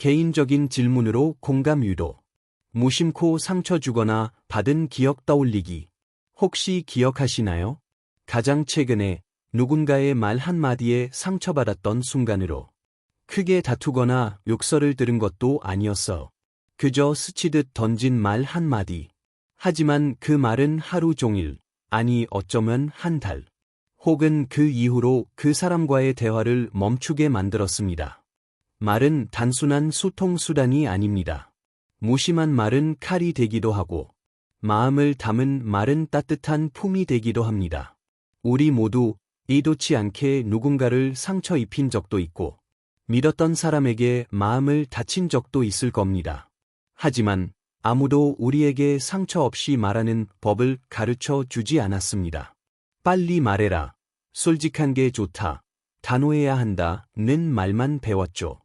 개인적인 질문으로 공감 유도. 무심코 상처 주거나 받은 기억 떠올리기. 혹시 기억하시나요? 가장 최근에 누군가의 말 한마디에 상처받았던 순간으로. 크게 다투거나 욕설을 들은 것도 아니었어. 그저 스치듯 던진 말 한마디. 하지만 그 말은 하루 종일, 아니 어쩌면 한 달, 혹은 그 이후로 그 사람과의 대화를 멈추게 만들었습니다. 말은 단순한 소통수단이 아닙니다. 무심한 말은 칼이 되기도 하고, 마음을 담은 말은 따뜻한 품이 되기도 합니다. 우리 모두 의도치 않게 누군가를 상처 입힌 적도 있고, 믿었던 사람에게 마음을 다친 적도 있을 겁니다. 하지만 아무도 우리에게 상처 없이 말하는 법을 가르쳐 주지 않았습니다. 빨리 말해라. 솔직한 게 좋다. 단호해야 한다는 말만 배웠죠.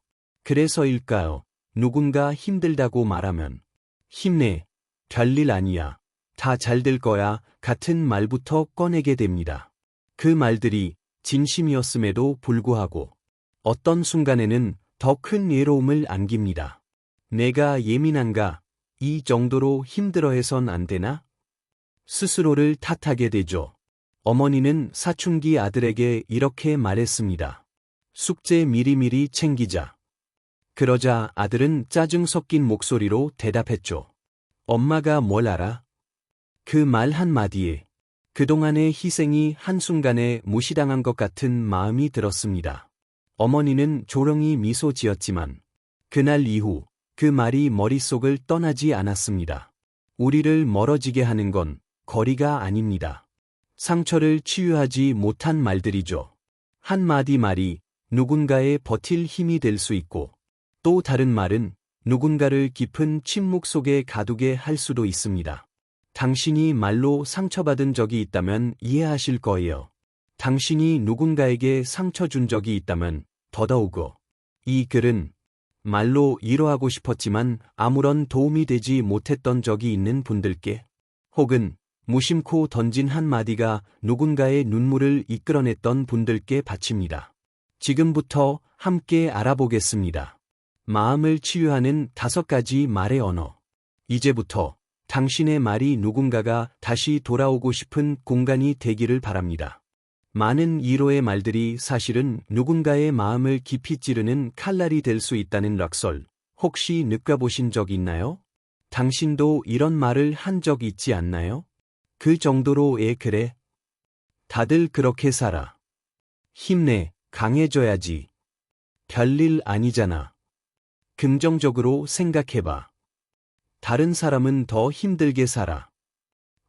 그래서일까요? 누군가 힘들다고 말하면 힘내, 별일 아니야, 다 잘 될 거야 같은 말부터 꺼내게 됩니다. 그 말들이 진심이었음에도 불구하고 어떤 순간에는 더 큰 외로움을 안깁니다. 내가 예민한가? 이 정도로 힘들어해선 안 되나? 스스로를 탓하게 되죠. 어머니는 사춘기 아들에게 이렇게 말했습니다. 숙제 미리미리 챙기자. 그러자 아들은 짜증 섞인 목소리로 대답했죠. 엄마가 뭘 알아? 그 말 한마디에 그동안의 희생이 한순간에 무시당한 것 같은 마음이 들었습니다. 어머니는 조용히 미소 지었지만 그날 이후 그 말이 머릿속을 떠나지 않았습니다. 우리를 멀어지게 하는 건 거리가 아닙니다. 상처를 치유하지 못한 말들이죠. 한마디 말이 누군가의 버틸 힘이 될 수 있고, 또 다른 말은 누군가를 깊은 침묵 속에 가두게 할 수도 있습니다. 당신이 말로 상처받은 적이 있다면 이해하실 거예요. 당신이 누군가에게 상처 준 적이 있다면 더더욱어. 이 글은 말로 위로하고 싶었지만 아무런 도움이 되지 못했던 적이 있는 분들께, 혹은 무심코 던진 한마디가 누군가의 눈물을 이끌어냈던 분들께 바칩니다. 지금부터 함께 알아보겠습니다. 마음을 치유하는 5가지 말의 언어. 이제부터 당신의 말이 누군가가 다시 돌아오고 싶은 공간이 되기를 바랍니다. 많은 위로의 말들이 사실은 누군가의 마음을 깊이 찌르는 칼날이 될 수 있다는 락설, 혹시 느껴보신 적 있나요? 당신도 이런 말을 한 적 있지 않나요? 그 정도로 그래. 다들 그렇게 살아. 힘내, 강해져야지. 별일 아니잖아. 긍정적으로 생각해봐. 다른 사람은 더 힘들게 살아.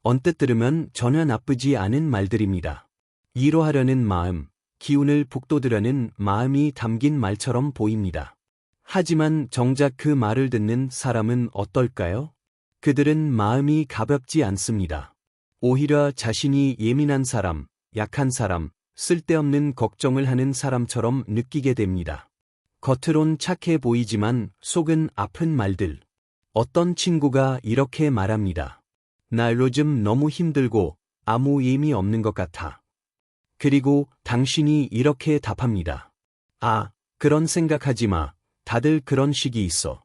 언뜻 들으면 전혀 나쁘지 않은 말들입니다. 위로하려는 마음, 기운을 북돋으려는 마음이 담긴 말처럼 보입니다. 하지만 정작 그 말을 듣는 사람은 어떨까요? 그들은 마음이 가볍지 않습니다. 오히려 자신이 예민한 사람, 약한 사람, 쓸데없는 걱정을 하는 사람처럼 느끼게 됩니다. 겉으론 착해 보이지만 속은 아픈 말들. 어떤 친구가 이렇게 말합니다. 나 요즘 너무 힘들고 아무 의미 없는 것 같아. 그리고 당신이 이렇게 답합니다. 아, 그런 생각하지 마. 다들 그런 식이 있어.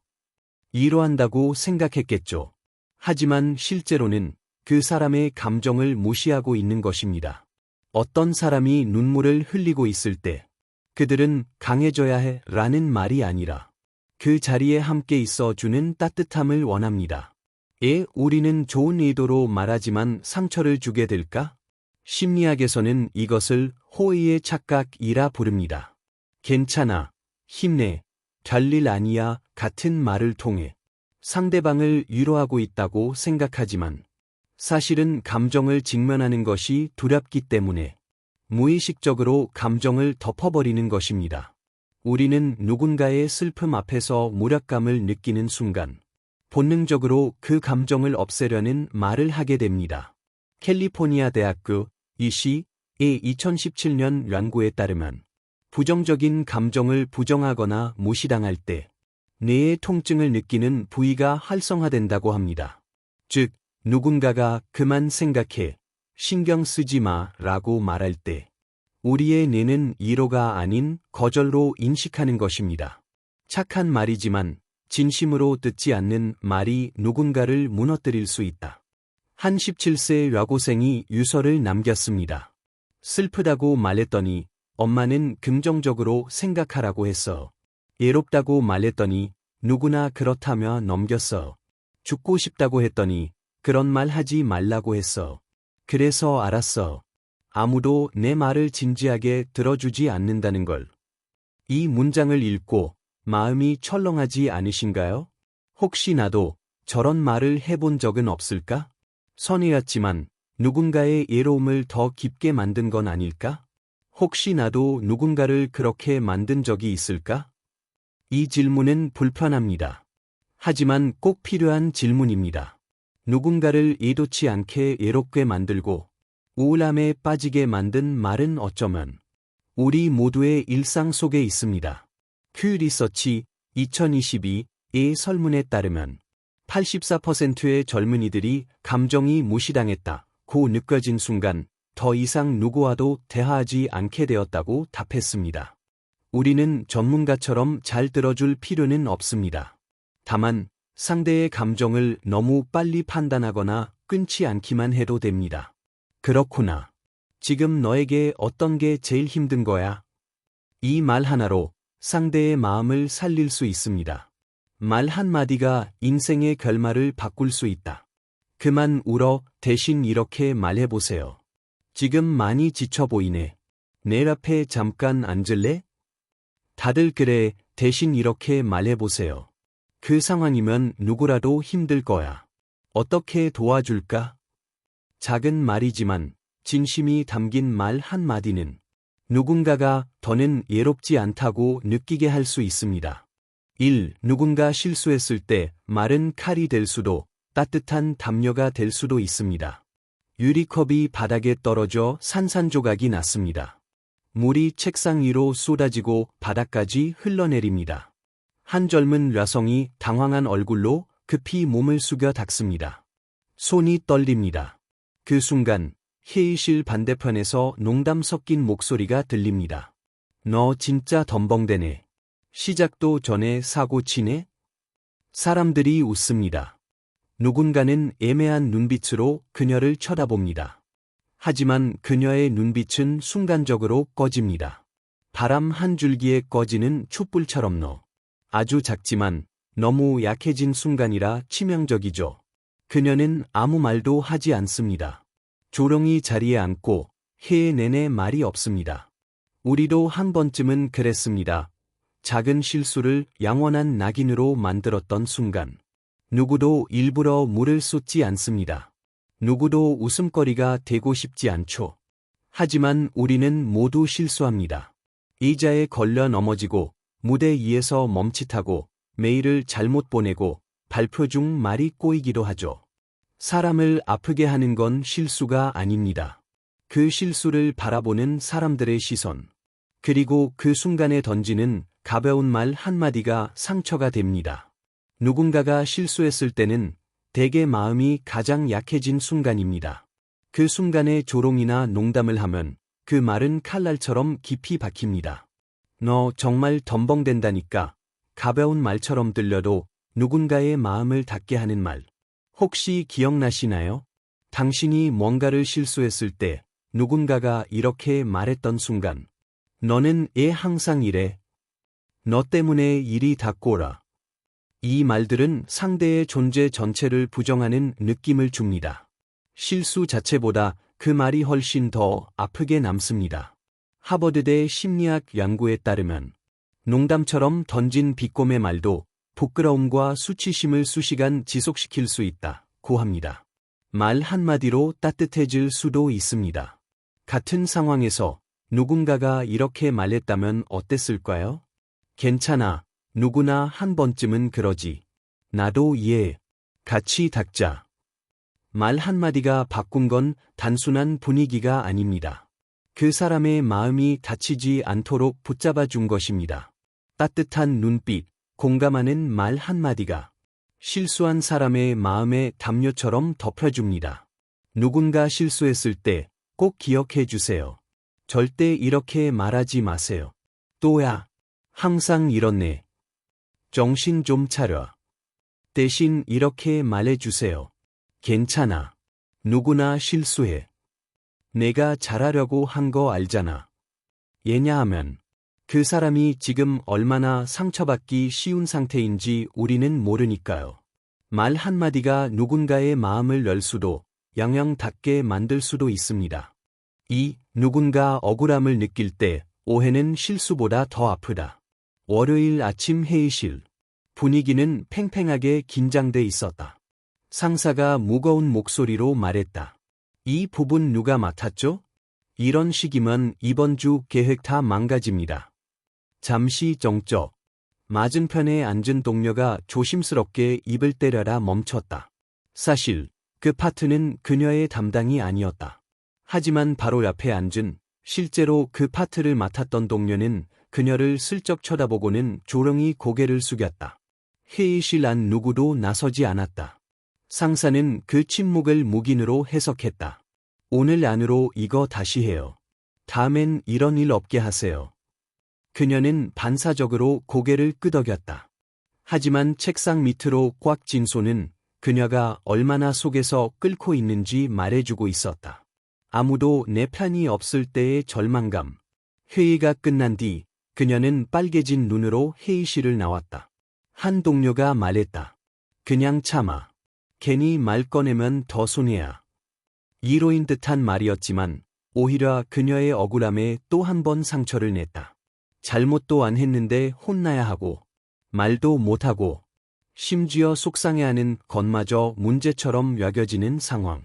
위로한다고 생각했겠죠. 하지만 실제로는 그 사람의 감정을 무시하고 있는 것입니다. 어떤 사람이 눈물을 흘리고 있을 때 그들은 강해져야 해 라는 말이 아니라 그 자리에 함께 있어 주는 따뜻함을 원합니다. 우리는 좋은 의도로 말하지만 상처를 주게 될까? 심리학에서는 이것을 호의의 착각이라 부릅니다. 괜찮아, 힘내, 별일 아니야 같은 말을 통해 상대방을 위로하고 있다고 생각하지만 사실은 감정을 직면하는 것이 두렵기 때문에 무의식적으로 감정을 덮어버리는 것입니다. 우리는 누군가의 슬픔 앞에서 무력감을 느끼는 순간 본능적으로 그 감정을 없애려는 말을 하게 됩니다. 캘리포니아 대학교 이시의 2017년 연구에 따르면 부정적인 감정을 부정하거나 무시당할 때 뇌의 통증을 느끼는 부위가 활성화된다고 합니다. 즉, 누군가가 그만 생각해, 신경 쓰지 마 라고 말할 때 우리의 뇌는 위로가 아닌 거절로 인식하는 것입니다. 착한 말이지만 진심으로 듣지 않는 말이 누군가를 무너뜨릴 수 있다. 한 17세 여고생이 유서를 남겼습니다. 슬프다고 말했더니 엄마는 긍정적으로 생각하라고 했어. 외롭다고 말했더니 누구나 그렇다며 넘겼어. 죽고 싶다고 했더니 그런 말 하지 말라고 했어. 그래서 알았어. 아무도 내 말을 진지하게 들어주지 않는다는 걸. 이 문장을 읽고 마음이 철렁하지 않으신가요? 혹시 나도 저런 말을 해본 적은 없을까? 선이었지만 누군가의 외로움을 더 깊게 만든 건 아닐까? 혹시 나도 누군가를 그렇게 만든 적이 있을까? 이 질문은 불편합니다. 하지만 꼭 필요한 질문입니다. 누군가를 의도치 않게 외롭게 만들고 우울함에 빠지게 만든 말은 어쩌면 우리 모두의 일상 속에 있습니다. 큐 리서치 2022의 설문에 따르면 84%의 젊은이들이 감정이 무시당했다고 느껴진 순간 더 이상 누구와도 대화하지 않게 되었다고 답했습니다. 우리는 전문가처럼 잘 들어줄 필요는 없습니다. 다만 상대의 감정을 너무 빨리 판단하거나 끊지 않기만 해도 됩니다. 그렇구나. 지금 너에게 어떤 게 제일 힘든 거야? 이 말 하나로 상대의 마음을 살릴 수 있습니다. 말 한마디가 인생의 결말을 바꿀 수 있다. 그만 울어 대신 이렇게 말해보세요. 지금 많이 지쳐 보이네. 내 앞에 잠깐 앉을래? 다들 그래 대신 이렇게 말해보세요. 그 상황이면 누구라도 힘들 거야. 어떻게 도와줄까? 작은 말이지만 진심이 담긴 말 한마디는 누군가가 더는 외롭지 않다고 느끼게 할 수 있습니다. 1. 누군가 실수했을 때 말은 칼이 될 수도 따뜻한 담요가 될 수도 있습니다. 유리컵이 바닥에 떨어져 산산조각이 났습니다. 물이 책상 위로 쏟아지고 바닥까지 흘러내립니다. 한 젊은 여성이 당황한 얼굴로 급히 몸을 숙여 닦습니다. 손이 떨립니다. 그 순간 회의실 반대편에서 농담 섞인 목소리가 들립니다. 너 진짜 덤벙대네. 시작도 전에 사고 치네? 사람들이 웃습니다. 누군가는 애매한 눈빛으로 그녀를 쳐다봅니다. 하지만 그녀의 눈빛은 순간적으로 꺼집니다. 바람 한 줄기에 꺼지는 촛불처럼 아주 작지만 너무 약해진 순간이라 치명적이죠. 그녀는 아무 말도 하지 않습니다. 조용히 자리에 앉고 회의 내내 말이 없습니다. 우리도 한 번쯤은 그랬습니다. 작은 실수를 영원한 낙인으로 만들었던 순간. 누구도 일부러 물을 쏟지 않습니다. 누구도 웃음거리가 되고 싶지 않죠. 하지만 우리는 모두 실수합니다. 의자에 걸려 넘어지고 무대 위에서 멈칫하고 메일을 잘못 보내고 발표 중 말이 꼬이기도 하죠. 사람을 아프게 하는 건 실수가 아닙니다. 그 실수를 바라보는 사람들의 시선, 그리고 그 순간에 던지는 가벼운 말 한마디가 상처가 됩니다. 누군가가 실수했을 때는 대개 마음이 가장 약해진 순간입니다. 그 순간에 조롱이나 농담을 하면 그 말은 칼날처럼 깊이 박힙니다. 너 정말 덤벙댄다니까. 가벼운 말처럼 들려도 누군가의 마음을 닿게 하는 말. 혹시 기억나시나요? 당신이 뭔가를 실수했을 때 누군가가 이렇게 말했던 순간. 너는 항상 이래. 너 때문에 일이 다 꼬라. 이 말들은 상대의 존재 전체를 부정하는 느낌을 줍니다. 실수 자체보다 그 말이 훨씬 더 아프게 남습니다. 하버드대 심리학 연구에 따르면 농담처럼 던진 비꼬의 말도 부끄러움과 수치심을 수시간 지속시킬 수 있다고 합니다. 말 한마디로 따뜻해질 수도 있습니다. 같은 상황에서 누군가가 이렇게 말했다면 어땠을까요? 괜찮아. 누구나 한 번쯤은 그러지. 나도 이해해. 같이 닦자. 말 한마디가 바꾼 건 단순한 분위기가 아닙니다. 그 사람의 마음이 다치지 않도록 붙잡아 준 것입니다. 따뜻한 눈빛, 공감하는 말 한마디가 실수한 사람의 마음에 담요처럼 덮여줍니다. 누군가 실수했을 때 꼭 기억해 주세요. 절대 이렇게 말하지 마세요. 또야. 항상 이렇네. 정신 좀 차려. 대신 이렇게 말해주세요. 괜찮아. 누구나 실수해. 내가 잘하려고 한 거 알잖아. 왜냐하면 그 사람이 지금 얼마나 상처받기 쉬운 상태인지 우리는 모르니까요. 말 한마디가 누군가의 마음을 열 수도 영영 닫게 만들 수도 있습니다. 누군가 억울함을 느낄 때 오해는 실수보다 더 아프다. 월요일 아침 회의실. 분위기는 팽팽하게 긴장돼 있었다. 상사가 무거운 목소리로 말했다. 이 부분 누가 맡았죠? 이런 식이면 이번 주 계획 다 망가집니다. 잠시 정적. 맞은편에 앉은 동료가 조심스럽게 입을 때려라 멈췄다. 사실 그 파트는 그녀의 담당이 아니었다. 하지만 바로 옆에 앉은 실제로 그 파트를 맡았던 동료는 그녀를 슬쩍 쳐다보고는 조용히 고개를 숙였다. 회의실 안 누구도 나서지 않았다. 상사는 그 침묵을 묵인으로 해석했다. 오늘 안으로 이거 다시 해요. 다음엔 이런 일 없게 하세요. 그녀는 반사적으로 고개를 끄덕였다. 하지만 책상 밑으로 꽉 쥔 손은 그녀가 얼마나 속에서 끓고 있는지 말해주고 있었다. 아무도 내 편이 없을 때의 절망감. 회의가 끝난 뒤 그녀는 빨개진 눈으로 회의실을 나왔다. 한 동료가 말했다. 그냥 참아. 괜히 말 꺼내면 더 손해야. 위로인 듯한 말이었지만 오히려 그녀의 억울함에 또 한 번 상처를 냈다. 잘못도 안 했는데 혼나야 하고 말도 못하고 심지어 속상해하는 것마저 문제처럼 여겨지는 상황.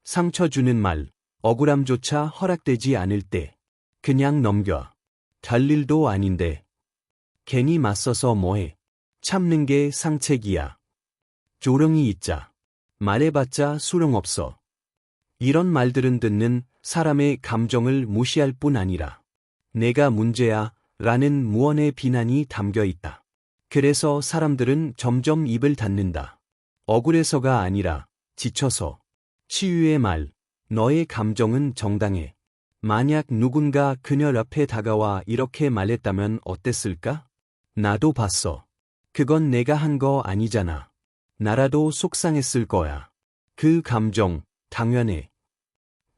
상처 주는 말, 억울함조차 허락되지 않을 때 그냥 넘겨. 될 일도 아닌데 괜히 맞서서 뭐해. 참는 게 상책이야. 조용히 있자. 말해봤자 소용없어. 이런 말들은 듣는 사람의 감정을 무시할 뿐 아니라 내가 문제야 라는 무언의 비난이 담겨 있다. 그래서 사람들은 점점 입을 닫는다. 억울해서가 아니라 지쳐서. 치유의 말, 너의 감정은 정당해. 만약 누군가 그녀 옆에 다가와 이렇게 말했다면 어땠을까? 나도 봤어. 그건 내가 한 거 아니잖아. 나라도 속상했을 거야. 그 감정, 당연해.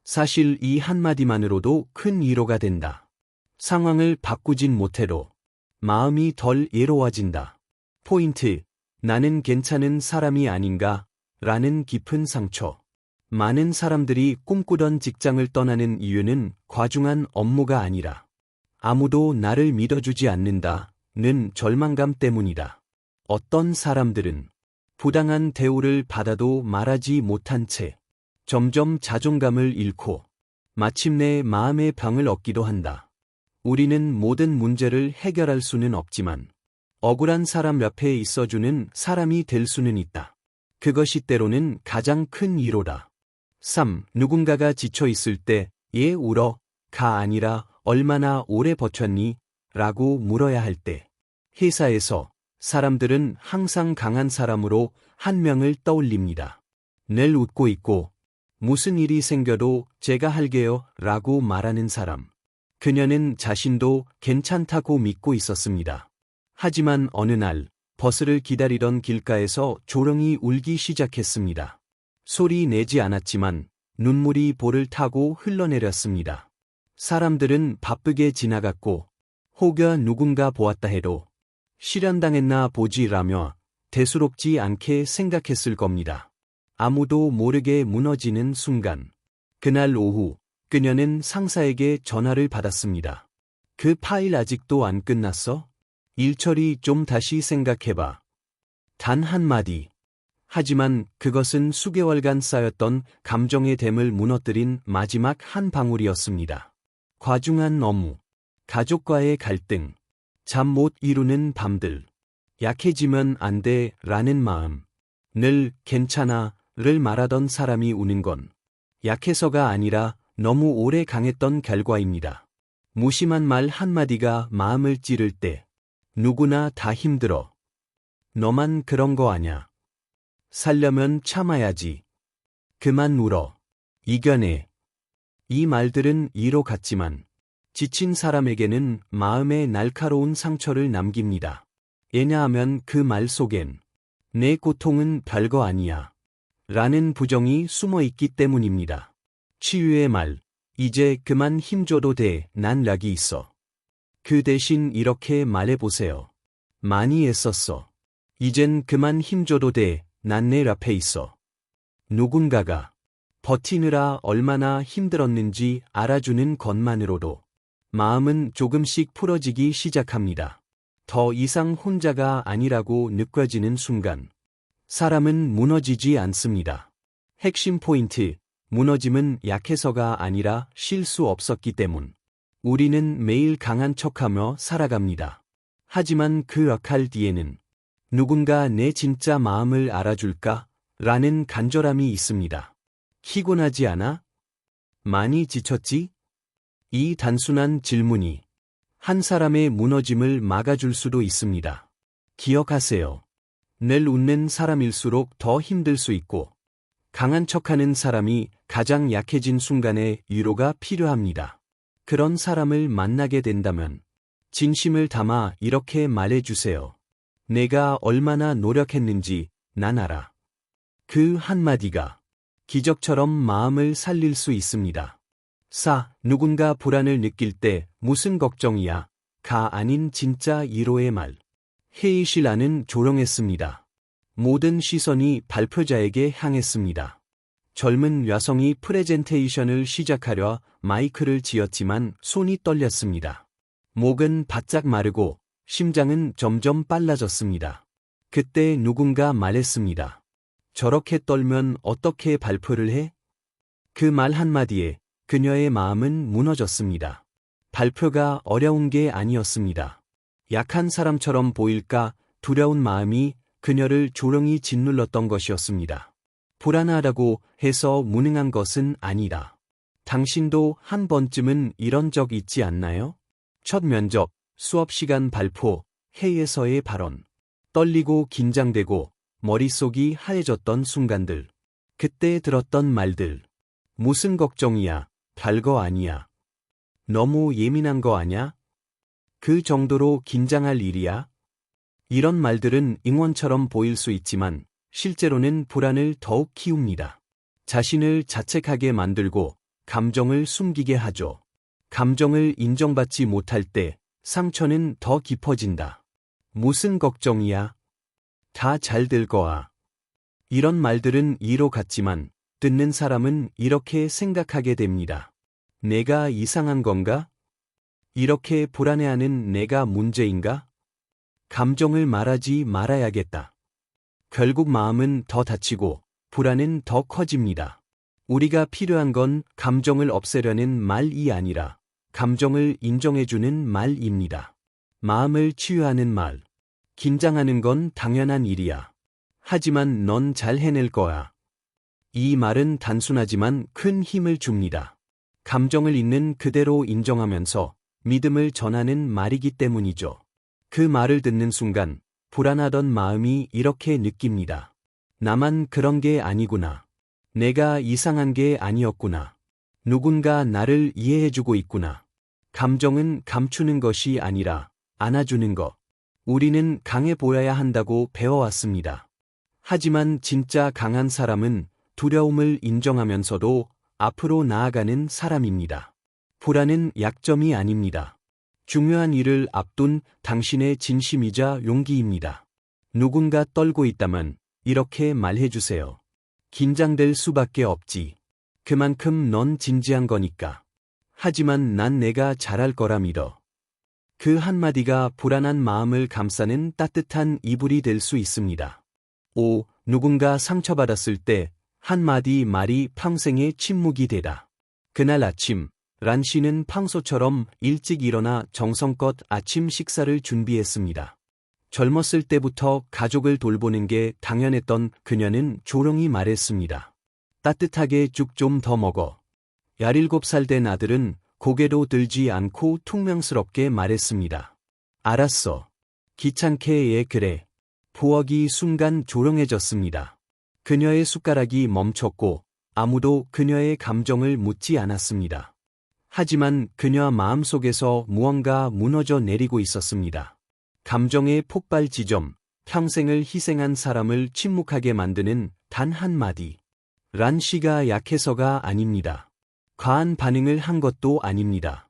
사실 이 한마디만으로도 큰 위로가 된다. 상황을 바꾸진 못해도 마음이 덜 외로워진다. 포인트, 나는 괜찮은 사람이 아닌가? 라는 깊은 상처. 많은 사람들이 꿈꾸던 직장을 떠나는 이유는 과중한 업무가 아니라 아무도 나를 믿어주지 않는다는 절망감 때문이다. 어떤 사람들은 부당한 대우를 받아도 말하지 못한 채 점점 자존감을 잃고 마침내 마음의 병을 얻기도 한다. 우리는 모든 문제를 해결할 수는 없지만 억울한 사람 옆에 있어주는 사람이 될 수는 있다. 그것이 때로는 가장 큰 위로다. 3. 누군가가 지쳐 있을 때 얘 울어가 아니라 얼마나 오래 버텼니? 라고 물어야 할 때. 회사에서 사람들은 항상 강한 사람으로 한 명을 떠올립니다. 늘 웃고 있고 무슨 일이 생겨도 제가 할게요 라고 말하는 사람. 그녀는 자신도 괜찮다고 믿고 있었습니다. 하지만 어느 날 버스를 기다리던 길가에서 조용히 울기 시작했습니다. 소리 내지 않았지만 눈물이 볼을 타고 흘러내렸습니다. 사람들은 바쁘게 지나갔고 혹여 누군가 보았다 해도 실현당했나 보지라며 대수롭지 않게 생각했을 겁니다. 아무도 모르게 무너지는 순간. 그날 오후 그녀는 상사에게 전화를 받았습니다. 그 파일 아직도 안 끝났어? 일처리 좀 다시 생각해봐. 단 한마디. 하지만 그것은 수개월간 쌓였던 감정의 댐을 무너뜨린 마지막 한 방울이었습니다. 과중한 업무, 가족과의 갈등, 잠 못 이루는 밤들, 약해지면 안 돼 라는 마음, 늘 괜찮아를 말하던 사람이 우는 건 약해서가 아니라 너무 오래 강했던 결과입니다. 무심한 말 한마디가 마음을 찌를 때 누구나 다 힘들어. 너만 그런 거 아냐. 살려면 참아야지. 그만 울어. 이겨내. 이 말들은 위로 같지만 지친 사람에게는 마음에 날카로운 상처를 남깁니다. 왜냐하면 그 말 속엔 내 고통은 별거 아니야 라는 부정이 숨어 있기 때문입니다. 치유의 말, 이제 그만 힘줘도 돼, 난 락이 있어. 그 대신 이렇게 말해보세요. 많이 애썼어. 이젠 그만 힘줘도 돼, 난 내 앞에 있어. 누군가가 버티느라 얼마나 힘들었는지 알아주는 것만으로도 마음은 조금씩 풀어지기 시작합니다. 더 이상 혼자가 아니라고 느껴지는 순간 사람은 무너지지 않습니다. 핵심 포인트, 무너짐은 약해서가 아니라 실수 없었기 때문. 우리는 매일 강한 척하며 살아갑니다. 하지만 그 역할 뒤에는 누군가 내 진짜 마음을 알아줄까? 라는 간절함이 있습니다. 피곤하지 않아? 많이 지쳤지? 이 단순한 질문이 한 사람의 무너짐을 막아줄 수도 있습니다. 기억하세요. 늘 웃는 사람일수록 더 힘들 수 있고, 강한 척하는 사람이 가장 약해진 순간에 위로가 필요합니다. 그런 사람을 만나게 된다면 진심을 담아 이렇게 말해주세요. 내가 얼마나 노력했는지 난 알아. 그 한마디가 기적처럼 마음을 살릴 수 있습니다. 4. 누군가 불안을 느낄 때 무슨 걱정이야? 가 아닌 진짜 위로의 말. 회의실 안은 조용했습니다. 모든 시선이 발표자에게 향했습니다. 젊은 여성이 프레젠테이션을 시작하려 마이크를 쥐었지만 손이 떨렸습니다. 목은 바짝 마르고 심장은 점점 빨라졌습니다. 그때 누군가 말했습니다. 저렇게 떨면 어떻게 발표를 해? 그 말 한마디에 그녀의 마음은 무너졌습니다. 발표가 어려운 게 아니었습니다. 약한 사람처럼 보일까 두려운 마음이 그녀를 조용히 짓눌렀던 것이었습니다. 불안하다고 해서 무능한 것은 아니다. 당신도 한 번쯤은 이런 적 있지 않나요? 첫 면접, 수업 시간 발표, 회의에서의 발언. 떨리고 긴장되고 머릿속이 하얘졌던 순간들. 그때 들었던 말들. 무슨 걱정이야, 별거 아니야. 너무 예민한 거 아냐? 그 정도로 긴장할 일이야? 이런 말들은 응원처럼 보일 수 있지만 실제로는 불안을 더욱 키웁니다. 자신을 자책하게 만들고 감정을 숨기게 하죠. 감정을 인정받지 못할 때 상처는 더 깊어진다. 무슨 걱정이야? 다 잘 될 거야. 이런 말들은 이로 같지만 듣는 사람은 이렇게 생각하게 됩니다. 내가 이상한 건가? 이렇게 불안해하는 내가 문제인가? 감정을 말하지 말아야겠다. 결국 마음은 더 다치고 불안은 더 커집니다. 우리가 필요한 건 감정을 없애려는 말이 아니라 감정을 인정해주는 말입니다. 마음을 치유하는 말. 긴장하는 건 당연한 일이야. 하지만 넌 잘 해낼 거야. 이 말은 단순하지만 큰 힘을 줍니다. 감정을 있는 그대로 인정하면서 믿음을 전하는 말이기 때문이죠. 그 말을 듣는 순간 불안하던 마음이 이렇게 느낍니다. 나만 그런 게 아니구나. 내가 이상한 게 아니었구나. 누군가 나를 이해해주고 있구나. 감정은 감추는 것이 아니라 안아주는 것. 우리는 강해 보여야 한다고 배워왔습니다. 하지만 진짜 강한 사람은 두려움을 인정하면서도 앞으로 나아가는 사람입니다. 불안은 약점이 아닙니다. 중요한 일을 앞둔 당신의 진심이자 용기입니다. 누군가 떨고 있다면 이렇게 말해주세요. 긴장될 수밖에 없지. 그만큼 넌 진지한 거니까. 하지만 난 내가 잘할 거라 믿어. 그 한마디가 불안한 마음을 감싸는 따뜻한 이불이 될 수 있습니다. 5. 누군가 상처받았을 때 한마디 말이 평생의 침묵이 되다. 그날 아침, 란 씨는 평소처럼 일찍 일어나 정성껏 아침 식사를 준비했습니다. 젊었을 때부터 가족을 돌보는 게 당연했던 그녀는 조용히 말했습니다. 따뜻하게 죽 좀 더 먹어. 17살 된 아들은 고개도 들지 않고 퉁명스럽게 말했습니다. 알았어. 귀찮게 예 그래. 부엌이 순간 조용해졌습니다. 그녀의 숟가락이 멈췄고 아무도 그녀의 감정을 묻지 않았습니다. 하지만 그녀 마음속에서 무언가 무너져 내리고 있었습니다. 감정의 폭발 지점, 평생을 희생한 사람을 침묵하게 만드는 단 한마디. 란 씨가 약해서가 아닙니다. 과한 반응을 한 것도 아닙니다.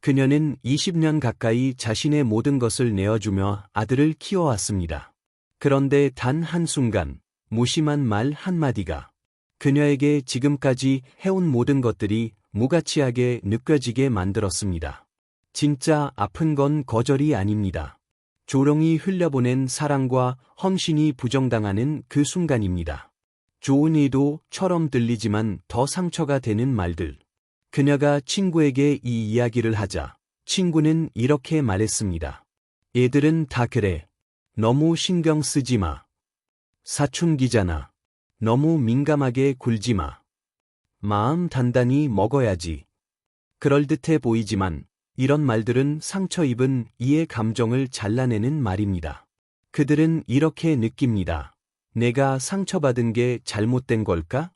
그녀는 20년 가까이 자신의 모든 것을 내어주며 아들을 키워왔습니다. 그런데 단 한순간, 무심한 말 한마디가 그녀에게 지금까지 해온 모든 것들이 무가치하게 느껴지게 만들었습니다. 진짜 아픈 건 거절이 아닙니다. 조롱이 흘려보낸 사랑과 헌신이 부정당하는 그 순간입니다. 좋은 의도처럼 들리지만 더 상처가 되는 말들. 그녀가 친구에게 이 이야기를 하자 친구는 이렇게 말했습니다. 애들은 다 그래. 너무 신경 쓰지 마. 사춘기잖아. 너무 민감하게 굴지 마. 마음 단단히 먹어야지. 그럴듯해 보이지만 이런 말들은 상처 입은 이의 감정을 잘라내는 말입니다. 그들은 이렇게 느낍니다. 내가 상처받은 게 잘못된 걸까?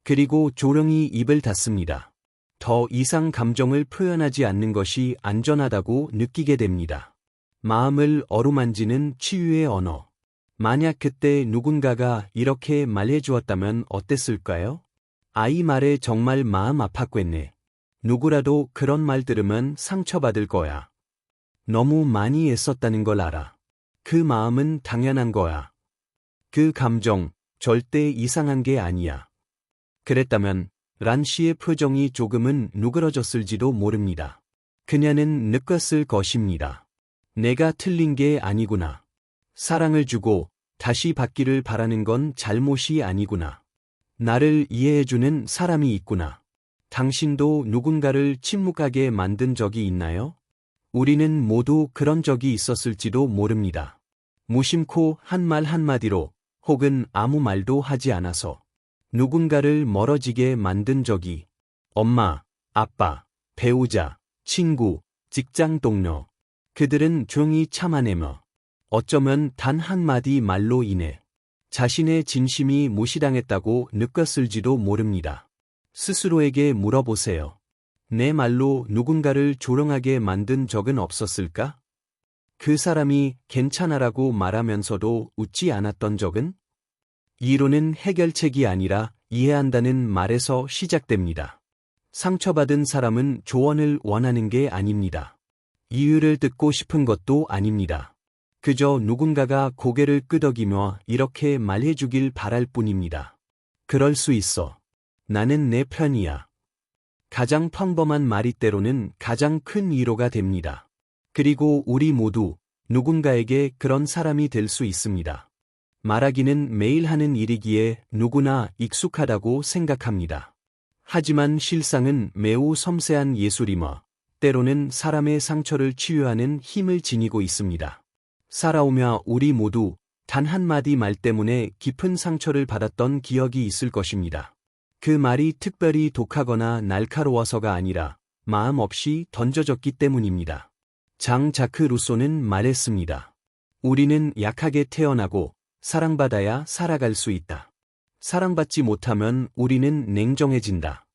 그리고 조롱이 입을 닫습니다. 더 이상 감정을 표현하지 않는 것이 안전하다고 느끼게 됩니다. 마음을 어루만지는 치유의 언어. 만약 그때 누군가가 이렇게 말해주었다면 어땠을까요? 아이 말에 정말 마음 아팠겠네. 누구라도 그런 말 들으면 상처받을 거야. 너무 많이 애썼다는 걸 알아. 그 마음은 당연한 거야. 그 감정, 절대 이상한 게 아니야. 그랬다면 란 씨의 표정이 조금은 누그러졌을지도 모릅니다. 그녀는 느꼈을 것입니다. 내가 틀린 게 아니구나. 사랑을 주고 다시 받기를 바라는 건 잘못이 아니구나. 나를 이해해주는 사람이 있구나. 당신도 누군가를 침묵하게 만든 적이 있나요? 우리는 모두 그런 적이 있었을지도 모릅니다. 무심코 한 말 한마디로 혹은 아무 말도 하지 않아서 누군가를 멀어지게 만든 적이 엄마, 아빠, 배우자, 친구, 직장 동료. 그들은 조용히 참아내며 어쩌면 단 한마디 말로 인해 자신의 진심이 무시당했다고 느꼈을지도 모릅니다. 스스로에게 물어보세요. 내 말로 누군가를 조롱하게 만든 적은 없었을까? 그 사람이 괜찮아라고 말하면서도 웃지 않았던 적은? 이론은 해결책이 아니라 이해한다는 말에서 시작됩니다. 상처받은 사람은 조언을 원하는 게 아닙니다. 이유를 듣고 싶은 것도 아닙니다. 그저 누군가가 고개를 끄덕이며 이렇게 말해주길 바랄 뿐입니다. 그럴 수 있어. 나는 내 편이야. 가장 평범한 말이 때로는 가장 큰 위로가 됩니다. 그리고 우리 모두 누군가에게 그런 사람이 될 수 있습니다. 말하기는 매일 하는 일이기에 누구나 익숙하다고 생각합니다. 하지만 실상은 매우 섬세한 예술이며 때로는 사람의 상처를 치유하는 힘을 지니고 있습니다. 살아오며 우리 모두 단 한마디 말 때문에 깊은 상처를 받았던 기억이 있을 것입니다. 그 말이 특별히 독하거나 날카로워서가 아니라 마음 없이 던져졌기 때문입니다. 장 자크 루소는 말했습니다. 우리는 약하게 태어나고 사랑받아야 살아갈 수 있다. 사랑받지 못하면 우리는 냉정해진다.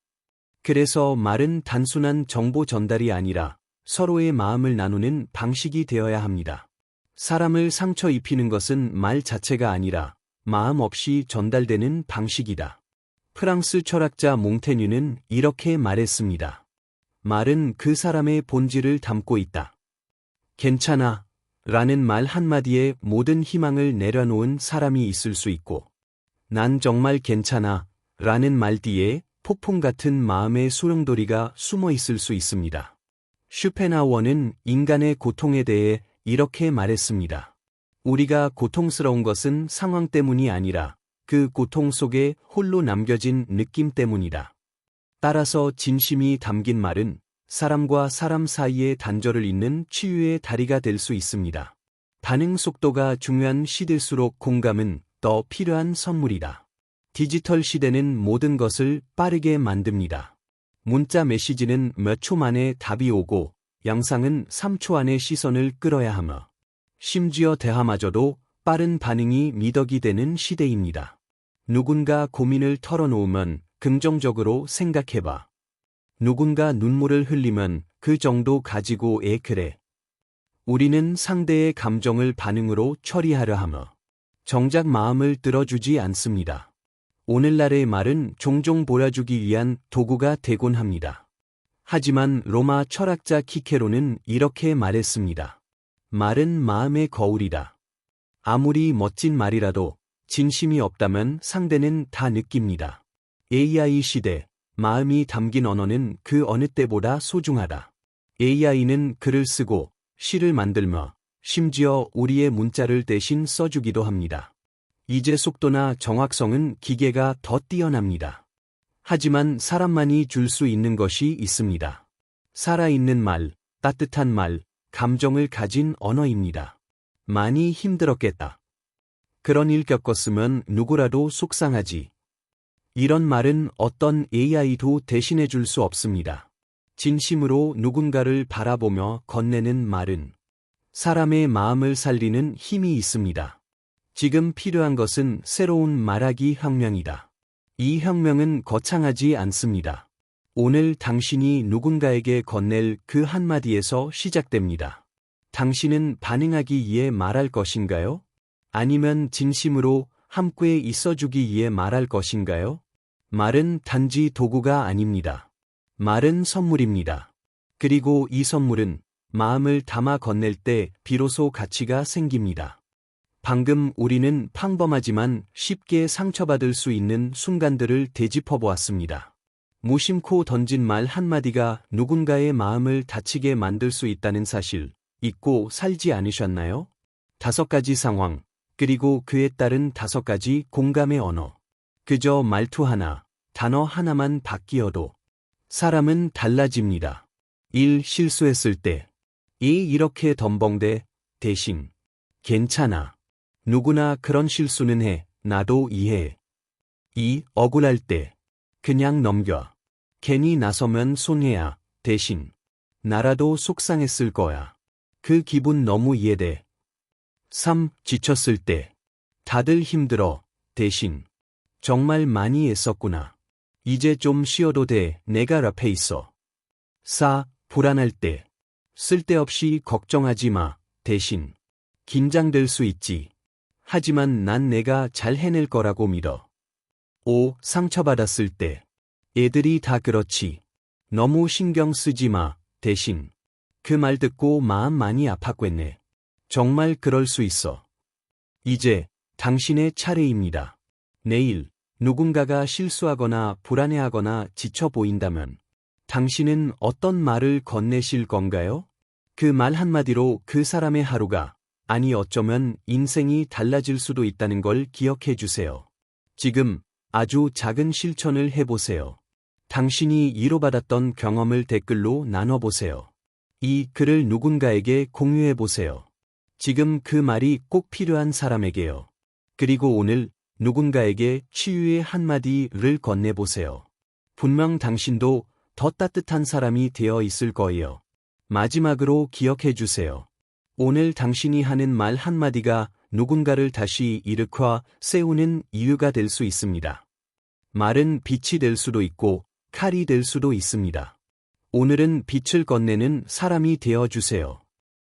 그래서 말은 단순한 정보 전달이 아니라 서로의 마음을 나누는 방식이 되어야 합니다. 사람을 상처 입히는 것은 말 자체가 아니라 마음 없이 전달되는 방식이다. 프랑스 철학자 몽테뉴는 이렇게 말했습니다. 말은 그 사람의 본질을 담고 있다. 괜찮아. 라는 말 한마디에 모든 희망을 내려놓은 사람이 있을 수 있고, 난 정말 괜찮아. 라는 말 뒤에 폭풍 같은 마음의 소용돌이가 숨어 있을 수 있습니다. 슈펜하우어는 인간의 고통에 대해 이렇게 말했습니다. 우리가 고통스러운 것은 상황 때문이 아니라 그 고통 속에 홀로 남겨진 느낌 때문이다. 따라서 진심이 담긴 말은 사람과 사람 사이의 단절을 잇는 치유의 다리가 될 수 있습니다. 반응 속도가 중요한 시대일수록 공감은 더 필요한 선물이다. 디지털 시대는 모든 것을 빠르게 만듭니다. 문자 메시지는 몇 초 만에 답이 오고 영상은 3초 안에 시선을 끌어야 하며 심지어 대화마저도 빠른 반응이 미덕이 되는 시대입니다. 누군가 고민을 털어놓으면 긍정적으로 생각해봐. 누군가 눈물을 흘리면 그 정도 가지고 그래. 우리는 상대의 감정을 반응으로 처리하려 하며 정작 마음을 들어주지 않습니다. 오늘날의 말은 종종 몰아주기 위한 도구가 되곤 합니다. 하지만 로마 철학자 키케로는 이렇게 말했습니다. 말은 마음의 거울이다. 아무리 멋진 말이라도 진심이 없다면 상대는 다 느낍니다. AI 시대, 마음이 담긴 언어는 그 어느 때보다 소중하다. AI는 글을 쓰고 시를 만들며 심지어 우리의 문자를 대신 써주기도 합니다. 이제 속도나 정확성은 기계가 더 뛰어납니다. 하지만 사람만이 줄 수 있는 것이 있습니다. 살아있는 말, 따뜻한 말, 감정을 가진 언어입니다. 많이 힘들었겠다. 그런 일 겪었으면 누구라도 속상하지. 이런 말은 어떤 AI도 대신해 줄 수 없습니다. 진심으로 누군가를 바라보며 건네는 말은 사람의 마음을 살리는 힘이 있습니다. 지금 필요한 것은 새로운 말하기 혁명이다. 이 혁명은 거창하지 않습니다. 오늘 당신이 누군가에게 건넬 그 한마디에서 시작됩니다. 당신은 반응하기 위해 말할 것인가요? 아니면 진심으로 함께 있어주기 위해 말할 것인가요? 말은 단지 도구가 아닙니다. 말은 선물입니다. 그리고 이 선물은 마음을 담아 건넬 때 비로소 가치가 생깁니다. 방금 우리는 평범하지만 쉽게 상처받을 수 있는 순간들을 되짚어 보았습니다. 무심코 던진 말 한마디가 누군가의 마음을 다치게 만들 수 있다는 사실, 잊고 살지 않으셨나요? 5가지 상황, 그리고 그에 따른 5가지 공감의 언어. 그저 말투 하나, 단어 하나만 바뀌어도 사람은 달라집니다. 1. 실수했을 때. 2. 이렇게 덤벙대, 대신. 괜찮아. 누구나 그런 실수는 해, 나도 이해해. 2. 억울할 때. 그냥 넘겨. 괜히 나서면 손해야, 대신. 나라도 속상했을 거야. 그 기분 너무 이해돼. 3. 지쳤을 때. 다들 힘들어, 대신. 정말 많이 애썼구나. 이제 좀 쉬어도 돼, 내가 옆에 있어. 4. 불안할 때. 쓸데없이 걱정하지 마, 대신. 긴장될 수 있지. 하지만 난 내가 잘 해낼 거라고 믿어. 5. 상처받았을 때. 애들이 다 그렇지. 너무 신경 쓰지 마, 대신. 그 말 듣고 마음 많이 아팠겠네. 정말 그럴 수 있어. 이제 당신의 차례입니다. 내일 누군가가 실수하거나 불안해하거나 지쳐 보인다면 당신은 어떤 말을 건네실 건가요? 그 말 한마디로 그 사람의 하루가, 아니 어쩌면 인생이 달라질 수도 있다는 걸 기억해 주세요. 지금 아주 작은 실천을 해보세요. 당신이 위로받았던 경험을 댓글로 나눠보세요. 이 글을 누군가에게 공유해보세요. 지금 그 말이 꼭 필요한 사람에게요. 그리고 오늘 누군가에게 치유의 한마디를 건네보세요. 분명 당신도 더 따뜻한 사람이 되어 있을 거예요. 마지막으로 기억해 주세요. 오늘 당신이 하는 말 한마디가 누군가를 다시 일으켜 세우는 이유가 될 수 있습니다. 말은 빛이 될 수도 있고 칼이 될 수도 있습니다. 오늘은 빛을 건네는 사람이 되어 주세요.